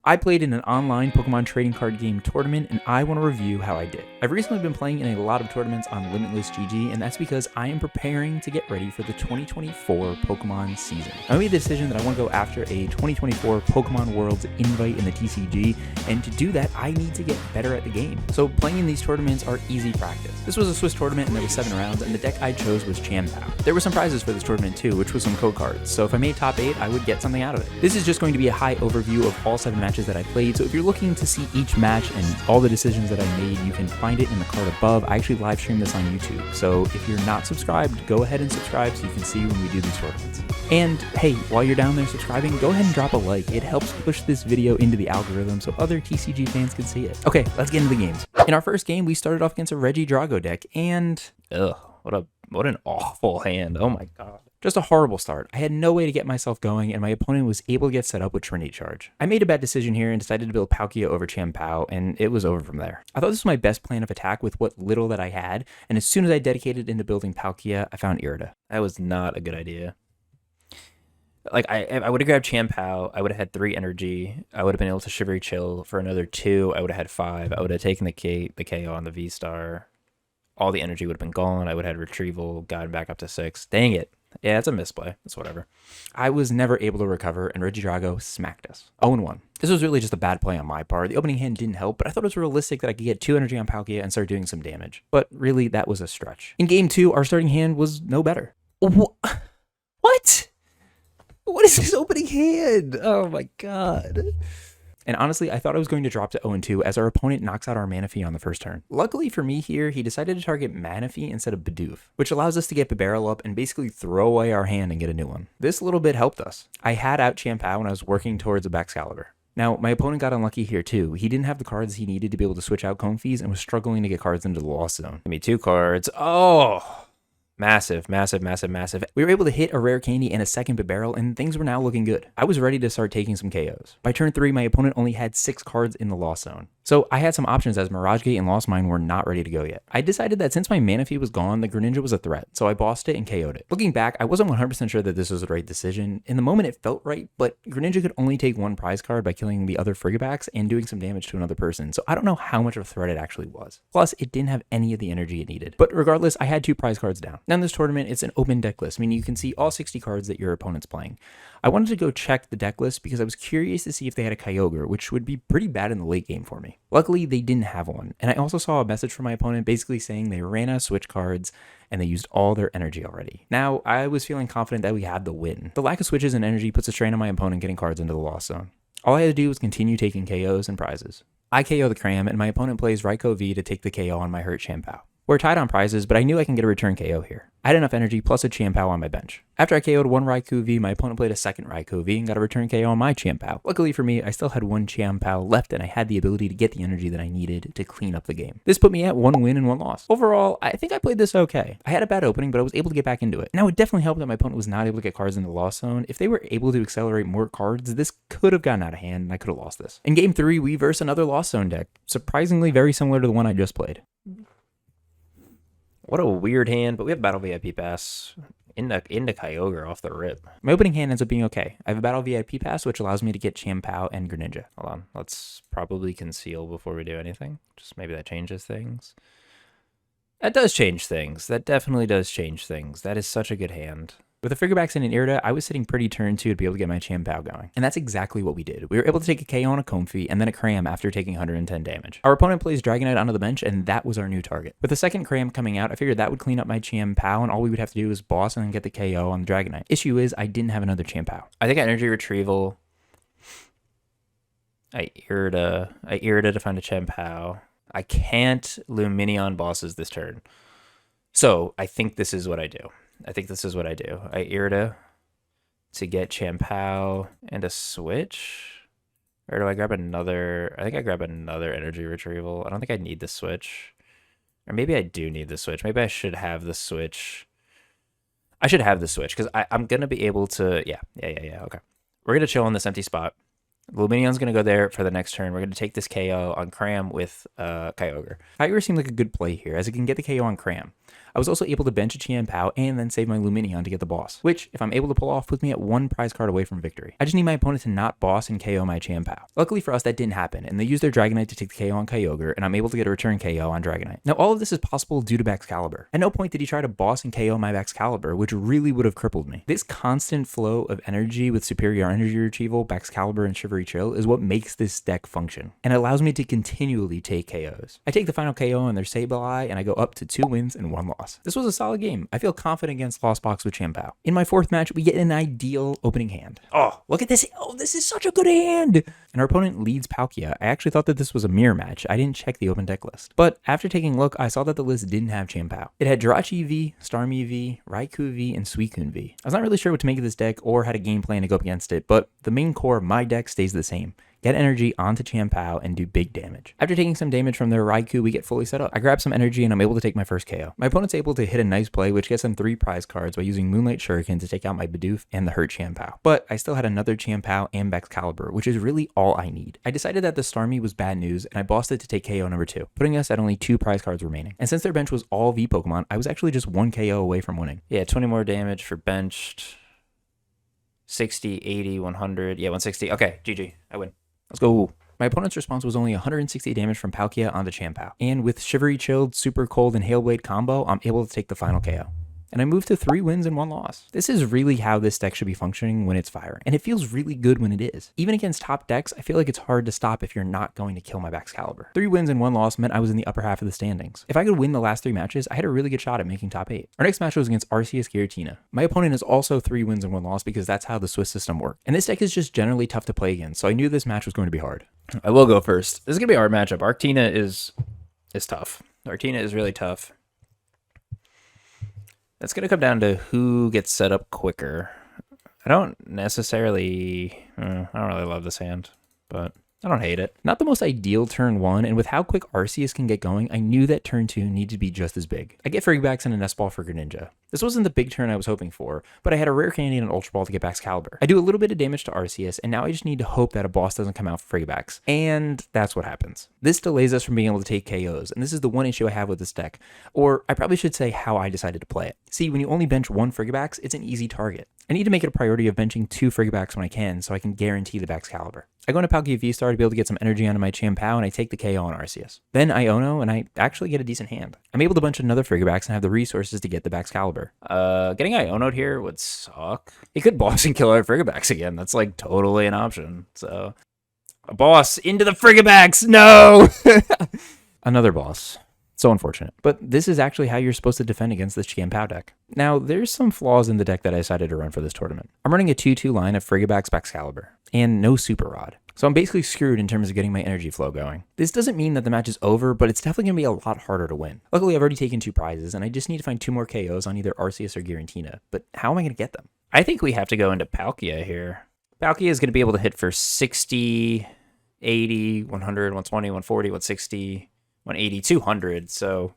I played in an online Pokemon trading card game tournament, and I want to review how I did. I've recently been playing in a lot of tournaments on Limitless GG, and that's because I am preparing to get ready for the 2024 Pokemon season. I made the decision that I want to go after a 2024 Pokemon Worlds invite in the TCG, and to do that, I need to get better at the game. So playing in these tournaments are easy practice. This was a Swiss tournament, and there were 7 rounds, and the deck I chose was Chien-Pao. There were some prizes for this tournament too, which was some code cards, so if I made top 8, I would get something out of it. This is just going to be a high overview of all 7 matches that I played, so if you're looking to see each match and all the decisions that I made, you can find it in the card above. I actually live stream this on YouTube, so if you're not subscribed, go ahead and subscribe so you can see when we do these tournaments. And hey, while you're down there subscribing, go ahead and drop a like. It helps push this video into the algorithm so other TCG fans can see it. Okay, let's get into the games. In our first game, we started off against a Regidrago deck, and what an awful hand. Oh my god. Just a horrible start. I had no way to get myself going, and my opponent was able to get set up with Trinity Charge. I made a bad decision here and decided to build Palkia over Chien-Pao, and it was over from there. I thought this was my best plan of attack with what little that I had, and as soon as I dedicated into building Palkia, I found Irida. That was not a good idea. Like, I would have grabbed Chien-Pao, I would have had 3 energy, I would have been able to Shivery Chill for another 2, I would have had 5, I would have taken the KO on the V-Star, all the energy would have been gone, I would have had Retrieval, gotten back up to 6. Dang it. Yeah, it's a misplay. It's whatever. I was never able to recover, and Regidrago smacked us. 0-1. This was really just a bad play on my part. The opening hand didn't help, but I thought it was realistic that I could get 2 energy on Palkia and start doing some damage. But really, that was a stretch. In game 2, our starting hand was no better. What? What is this opening hand? Oh my god. And honestly, I thought I was going to drop to 0-2 as our opponent knocks out our Manaphy on the first turn. Luckily for me here, he decided to target Manaphy instead of Bidoof, which allows us to get Barrel up and basically throw away our hand and get a new one. This little bit helped us. I had out Chien-Pao when I was working towards a Baxcalibur. Now, my opponent got unlucky here too. He didn't have the cards he needed to be able to switch out Comfeys and was struggling to get cards into the Lost Zone. Give me 2 cards. Oh! Massive. We were able to hit a rare candy and a second Barrel, and things were now looking good. I was ready to start taking some KOs. By turn 3, my opponent only had 6 cards in the Lost Zone. So I had some options as Mirage Gate and Lost Mine were not ready to go yet. I decided that since my Manaphy was gone, the Greninja was a threat, so I bossed it and KO'd it. Looking back, I wasn't 100% sure that this was the right decision. In the moment, it felt right, but Greninja could only take 1 prize card by killing the other Frigobacks and doing some damage to another person, so I don't know how much of a threat it actually was. Plus, it didn't have any of the energy it needed. But regardless, I had 2 prize cards down. Now in this tournament, it's an open deck list, meaning you can see all 60 cards that your opponent's playing. I wanted to go check the deck list because I was curious to see if they had a Kyogre, which would be pretty bad in the late game for me. Luckily, they didn't have one, and I also saw a message from my opponent basically saying they ran out of switch cards and they used all their energy already. Now, I was feeling confident that we had the win. The lack of switches and energy puts a strain on my opponent getting cards into the Lost Zone. All I had to do was continue taking KOs and prizes. I KO the Cram, and my opponent plays Raikou V to take the KO on my hurt Chien-Pao. We're tied on prizes, but I knew I can get a return KO here. I had enough energy plus a Chien-Pao on my bench. After I KO'd 1 Raikou V, my opponent played a second Raikou V and got a return KO on my Chien-Pao. Luckily for me, I still had 1 Chien-Pao left and I had the ability to get the energy that I needed to clean up the game. This put me at 1 win and 1 loss. Overall, I think I played this okay. I had a bad opening, but I was able to get back into it. Now, it definitely helped that my opponent was not able to get cards in the Lost Zone. If they were able to accelerate more cards, this could have gotten out of hand and I could have lost this. In game 3, we versed another Lost Zone deck, surprisingly very similar to the one I just played. What a weird hand, but we have Battle VIP Pass into Kyogre off the rip. My opening hand ends up being okay. I have a Battle VIP Pass, which allows me to get Chien-Pao and Greninja. Hold on, let's probably conceal before we do anything. Just maybe that changes things. That does change things. That definitely does change things. That is such a good hand. With the Frigobacks and an Irida, I was sitting pretty turn 2 to be able to get my Chien-Pao going. And that's exactly what we did. We were able to take a KO on a Comfey and then a Cram after taking 110 damage. Our opponent plays Dragonite onto the bench, and that was our new target. With the second Cram coming out, I figured that would clean up my Chien-Pao, and all we would have to do was boss and then get the KO on the Dragonite. Issue is, I didn't have another Chien-Pao. I think I Energy Retrieval. I Irida to find a Chien-Pao. I can't Luminion bosses this turn. So, I think this is what I do. I Irida to get Chien-Pao and a switch. Or do I grab another? I think I grab another energy retrieval. I don't think I need the switch. Or maybe I do need the switch. Maybe I should have the switch. I should have the switch because I'm going to be able to... Yeah, okay. We're going to chill on this empty spot. Luminion's going to go there for the next turn. We're going to take this KO on Cram with Kyogre. Kyogre seemed like a good play here, as it can get the KO on Cram. I was also able to bench a Chien-Pao and then save my Luminion to get the boss, which, if I'm able to pull off, puts me at 1 prize card away from victory. I just need my opponent to not boss and KO my Chien-Pao. Luckily for us, that didn't happen, and they used their Dragonite to take the KO on Kyogre, and I'm able to get a return KO on Dragonite. Now, all of this is possible due to Baxcalibur. At no point did he try to boss and KO my Baxcalibur, which really would have crippled me. This constant flow of energy with superior energy retrieval, Baxcalibur, and Shivery Chill is what makes this deck function, and allows me to continually take KOs. I take the final KO on their Sableye, and I go up to 2 wins and 1 loss. This was a solid game. I feel confident against Lost Box with Chien-Pao. In my 4th match, we get an ideal opening hand. Oh, look at this. Oh, this is such a good hand. And our opponent leads Palkia. I actually thought that this was a mirror match. I didn't check the open deck list. But after taking a look, I saw that the list didn't have Chien-Pao. It had Jirachi V, Starmie V, Raikou V, and Suicune V. I was not really sure what to make of this deck or had a game plan to go up against it, but the main core of my deck stays the same. Get energy onto Chien-Pao and do big damage. After taking some damage from their Raikou, we get fully set up. I grab some energy and I'm able to take my first KO. My opponent's able to hit a nice play, which gets them 3 prize cards by using Moonlight Shuriken to take out my Bidoof and the hurt Chien-Pao. But I still had another Chien-Pao and Baxcalibur, which is really all I need. I decided that the Starmie was bad news and I bossed it to take KO number 2, putting us at only 2 prize cards remaining. And since their bench was all V Pokemon, I was actually just 1 KO away from winning. Yeah, 20 more damage for benched. 60, 80, 100. Yeah, 160. Okay, GG. I win. Let's go. My opponent's response was only 160 damage from Palkia onto Chien-Pao. And with Shivery Chilled, Super Cold, and Hail Blade combo, I'm able to take the final KO. And I moved to 3 wins and 1 loss. This is really how this deck should be functioning when it's firing. And it feels really good when it is. Even against top decks, I feel like it's hard to stop if you're not going to kill my Baxcalibur. 3 wins and 1 loss meant I was in the upper half of the standings. If I could win the last 3 matches, I had a really good shot at making top 8. Our next match was against Arceus Giratina. My opponent is also 3 wins and 1 loss because that's how the Swiss system works. And this deck is just generally tough to play against, so I knew this match was going to be hard. I will go first. This is going to be a hard matchup. Arctina is tough. Arctina is really tough. It's going to come down to who gets set up quicker. I don't really love this hand, but I don't hate it. Not the most ideal turn 1, and with how quick Arceus can get going, I knew that turn 2 needed to be just as big. I get Frigibax and a Nest Ball for Greninja. This wasn't the big turn I was hoping for, but I had a Rare Candy and an Ultra Ball to get Baxcalibur. I do a little bit of damage to Arceus, and now I just need to hope that a boss doesn't come out for Frigibax. And that's what happens. This delays us from being able to take KOs, and this is the one issue I have with this deck. Or I probably should say how I decided to play it. See, when you only bench 1 Frigibax, it's an easy target. I need to make it a priority of benching 2 Frigibax when I can, so I can guarantee the Baxcalibur. I go into Palkia V-Star to be able to get some energy onto my Chien-Pao, and I take the KO on Arceus. Then I Iono, and I actually get a decent hand. I'm able to bunch another Frigibax and have the resources to get the Baxcalibur. Getting Iono'd here would suck. He could boss and kill our Frigibax again. That's like totally an option. So, a boss into the Frigibax. No! Another boss. So unfortunate. But this is actually how you're supposed to defend against this Chien-Pao deck. Now, there's some flaws in the deck that I decided to run for this tournament. I'm running a 2-2 line of Frigibax Baxcalibur, and no Super Rod. So I'm basically screwed in terms of getting my energy flow going. This doesn't mean that the match is over, but it's definitely going to be a lot harder to win. Luckily, I've already taken 2 prizes, and I just need to find 2 more KOs on either Arceus or Giratina. But how am I going to get them? I think we have to go into Palkia here. Palkia is going to be able to hit for 60, 80, 100, 120, 140, 160... 180, 200, so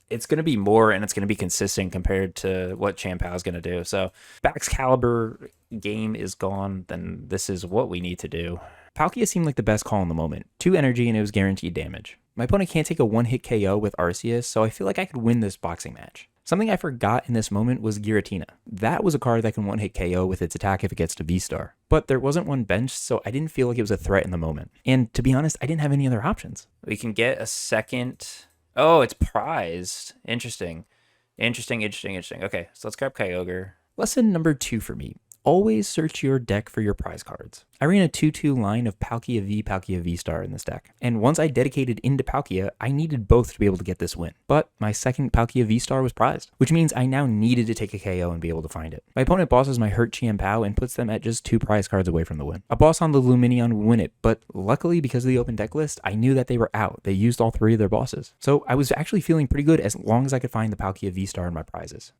it's going to be more and it's going to be consistent compared to what Chien-Pao is going to do. So Baxcalibur game is gone, then this is what we need to do. Palkia seemed like the best call in the moment. 2 energy and it was guaranteed damage. My opponent can't take a 1-hit KO with Arceus, so I feel like I could win this boxing match. Something I forgot in this moment was Giratina. That was a card that can 1-hit KO with its attack if it gets to V-Star. But there wasn't one benched, so I didn't feel like it was a threat in the moment. And to be honest, I didn't have any other options. We can get a second... Oh, it's prized. Interesting. Interesting. Okay, so let's grab Kyogre. Lesson number 2 for me. Always search your deck for your prize cards. I ran a 2-2 line of Palkia V, Palkia V-Star in this deck. And once I dedicated into Palkia, I needed both to be able to get this win. But my second Palkia V-Star was prized, which means I now needed to take a KO and be able to find it. My opponent bosses my hurt Chien-Pao and puts them at just 2 prize cards away from the win. A boss on the Luminion would win it, but luckily because of the open deck list, I knew that they were out. They used all 3 of their bosses. So I was actually feeling pretty good as long as I could find the Palkia V-Star in my prizes.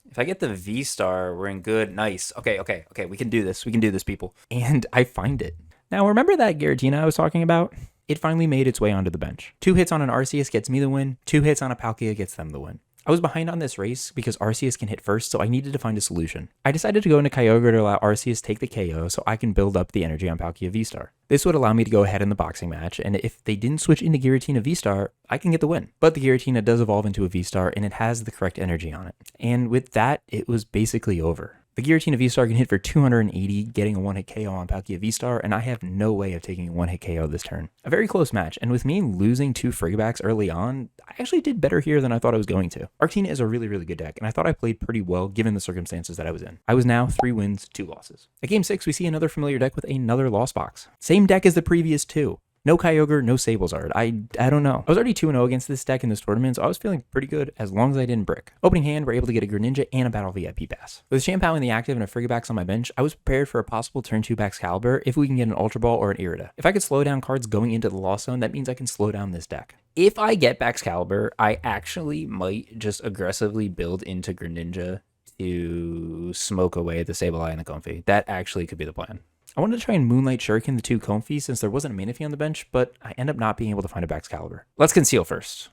If I get the V-Star, we're in good. Nice. Okay, we can do this. We can do this, people. And I find it. Now, remember that Giratina I was talking about? It finally made its way onto the bench. 2 hits on an Arceus gets me the win. 2 hits on a Palkia gets them the win. I was behind on this race because Arceus can hit first, so I needed to find a solution. I decided to go into Kyogre to allow Arceus take the KO so I can build up the energy on Palkia V-Star. This would allow me to go ahead in the boxing match, and if they didn't switch into Giratina V-Star, I can get the win. But the Giratina does evolve into a V-Star, and it has the correct energy on it. And with that, it was basically over. The Giratina V-Star can hit for 280, getting a one-hit KO on Palkia V-Star, and I have no way of taking a one-hit KO this turn. A very close match, and with me losing 2 Frigobacks early on, I actually did better here than I thought I was going to. Arctina is a really, really good deck, and I thought I played pretty well given the circumstances that I was in. I was now 3 wins, 2 losses. At Game 6, we see another familiar deck with another loss box. Same deck as the previous 2. No Kyogre, no Sablezard. I don't know. I was already 2-0 against this deck in this tournament, so I was feeling pretty good as long as I didn't brick. Opening hand, we're able to get a Greninja and a Battle VIP pass. With Shampoo in the active and a Frigobacks on my bench, I was prepared for a possible turn 2 Baxcalibur if we can get an Ultra Ball or an Irida. If I could slow down cards going into the Lost Zone, that means I can slow down this deck. If I get Baxcalibur, I actually might just aggressively build into Greninja to smoke away the Sableye and the Comfey. That actually could be the plan. I wanted to try and Moonlight Shuriken the 2 Comfey since there wasn't a Manaphy on the bench, but I end up not being able to find a Baxcalibur. Let's conceal first.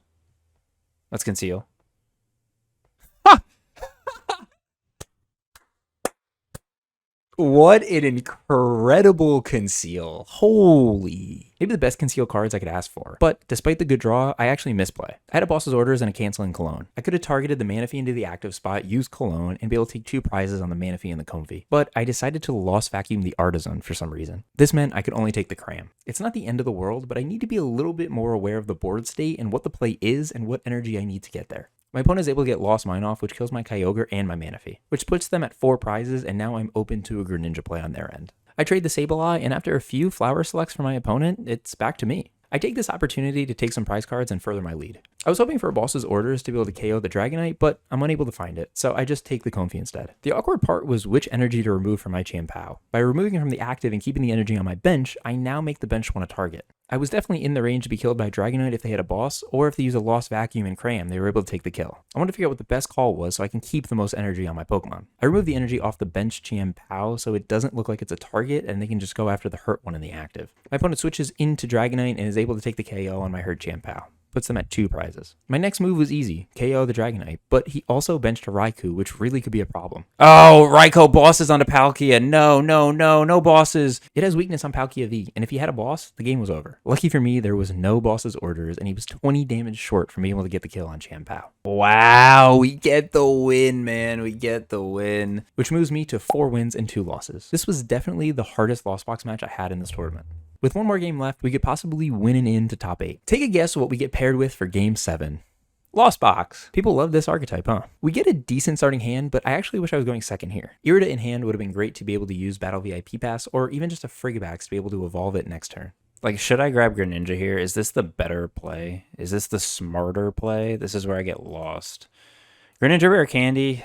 Let's conceal. What an incredible conceal. Holy. Maybe the best conceal cards I could ask for. But despite the good draw, I actually misplay. I had a Boss's Orders and a Canceling Cologne. I could have targeted the Manaphy into the active spot, used Cologne, and be able to take 2 prizes on the Manaphy and the Comfey. But I decided to Lost Vacuum the Artisan for some reason. This meant I could only take the Cram. It's not the end of the world, but I need to be a little bit more aware of the board state and what the play is and what energy I need to get there. My opponent is able to get Lost Mine off, which kills my Kyogre and my Manaphy, which puts them at 4 prizes, and now I'm open to a Greninja play on their end. I trade the Sableye, and after a few flower selects for my opponent, it's back to me. I take this opportunity to take some prize cards and further my lead. I was hoping for a Boss's Orders to be able to KO the Dragonite, but I'm unable to find it, so I just take the Comfey instead. The awkward part was which energy to remove from my Champao. By removing it from the active and keeping the energy on my bench, I now make the bench want to target. I was definitely in the range to be killed by Dragonite if they had a boss, or if they use a Lost Vacuum and Cram, they were able to take the kill. I wanted to figure out what the best call was so I can keep the most energy on my Pokemon. I removed the energy off the bench Chiampao so it doesn't look like it's a target and they can just go after the hurt one in the active. My opponent switches into Dragonite and is able to take the KO on my hurt Chiampao. Puts them at 2 prizes. My next move was easy, KO the Dragonite, but he also benched a Raikou, which really could be a problem. Oh, Raikou bosses onto Palkia. No bosses. It has weakness on Palkia V, and if he had a boss, the game was over. Lucky for me, there was no Boss's Orders, and he was 20 damage short from being able to get the kill on Champao. Wow, we get the win, man. We get the win. Which moves me to 4 wins and 2 losses. This was definitely the hardest Lost Box match I had in this tournament. With 1 more game left, we could possibly win an in to top 8. Take a guess what we get paired with for game 7. Lost Box. People love this archetype, huh? We get a decent starting hand, but I actually wish I was going second here. Irida in hand would have been great to be able to use Battle VIP Pass, or even just a Frigobacks to be able to evolve it next turn. Like, should I grab Greninja here? Is this the better play? Is this the smarter play? This is where I get lost. Greninja Rare Candy.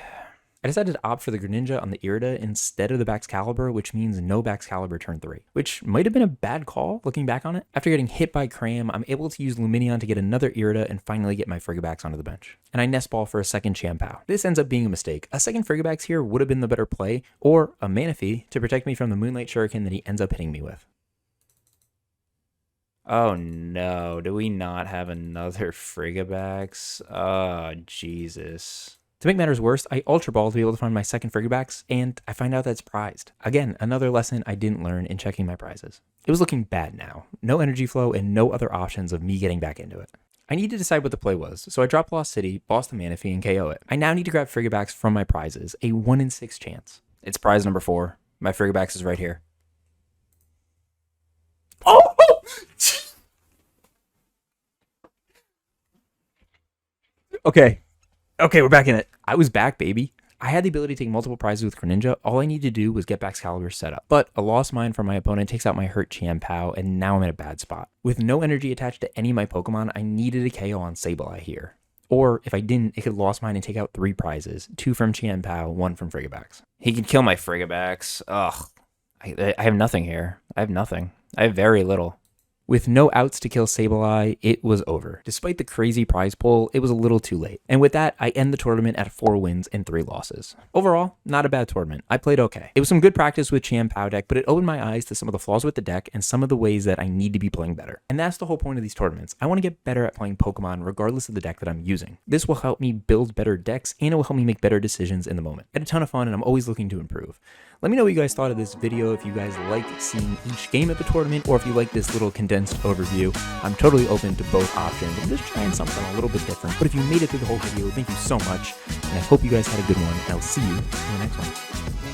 I decided to opt for the Greninja on the Irida instead of the Baxcalibur, which means no Baxcalibur turn 3, which might have been a bad call looking back on it. After getting hit by Cram, I'm able to use Lumineon to get another Irida and finally get my Frigobacks onto the bench. And I nest ball for a second Champao. This ends up being a mistake. A second Frigobacks here would have been the better play, or a Manaphy to protect me from the Moonlight Shuriken that he ends up hitting me with. Oh no, do we not have another Frigobacks? Oh, Jesus. To make matters worse, I Ultra Ball to be able to find my second Frigobacks, and I find out that it's prized. Again, another lesson I didn't learn in checking my prizes. It was looking bad now. No energy flow and no other options of me getting back into it. I need to decide what the play was, so I drop Lost City, boss the Manaphy, and KO it. I now need to grab Frigobacks from my prizes, a 1 in 6 chance. It's prize number 4. My Frigobacks is right here. Oh! Okay, we're back in it. I was back, baby. I had the ability to take multiple prizes with Greninja. All I needed to do was get Baxcalibur set up. But a Lost Mine from my opponent takes out my hurt Chiampao, and now I'm in a bad spot. With no energy attached to any of my Pokemon, I needed a KO on Sableye here. Or if I didn't, it could Lost Mine and take out 3 prizes. 2 from Chiampao, 1 from Frigobacks. He could kill my Frigobacks. Ugh. I have nothing here. I have nothing. I have very little. With no outs to kill Sableye, it was over. Despite the crazy prize pool, it was a little too late. And with that, I end the tournament at 4 wins and 3 losses. Overall, not a bad tournament. I played okay. It was some good practice with Cham Pow deck, but it opened my eyes to some of the flaws with the deck and some of the ways that I need to be playing better. And that's the whole point of these tournaments. I want to get better at playing Pokemon regardless of the deck that I'm using. This will help me build better decks and it will help me make better decisions in the moment. I had a ton of fun and I'm always looking to improve. Let me know what you guys thought of this video, if you guys like seeing each game at the tournament, or if you like this little condensed overview. I'm totally open to both options. I'm just trying something a little bit different. But if you made it through the whole video, thank you so much, and I hope you guys had a good one, and I'll see you in the next one.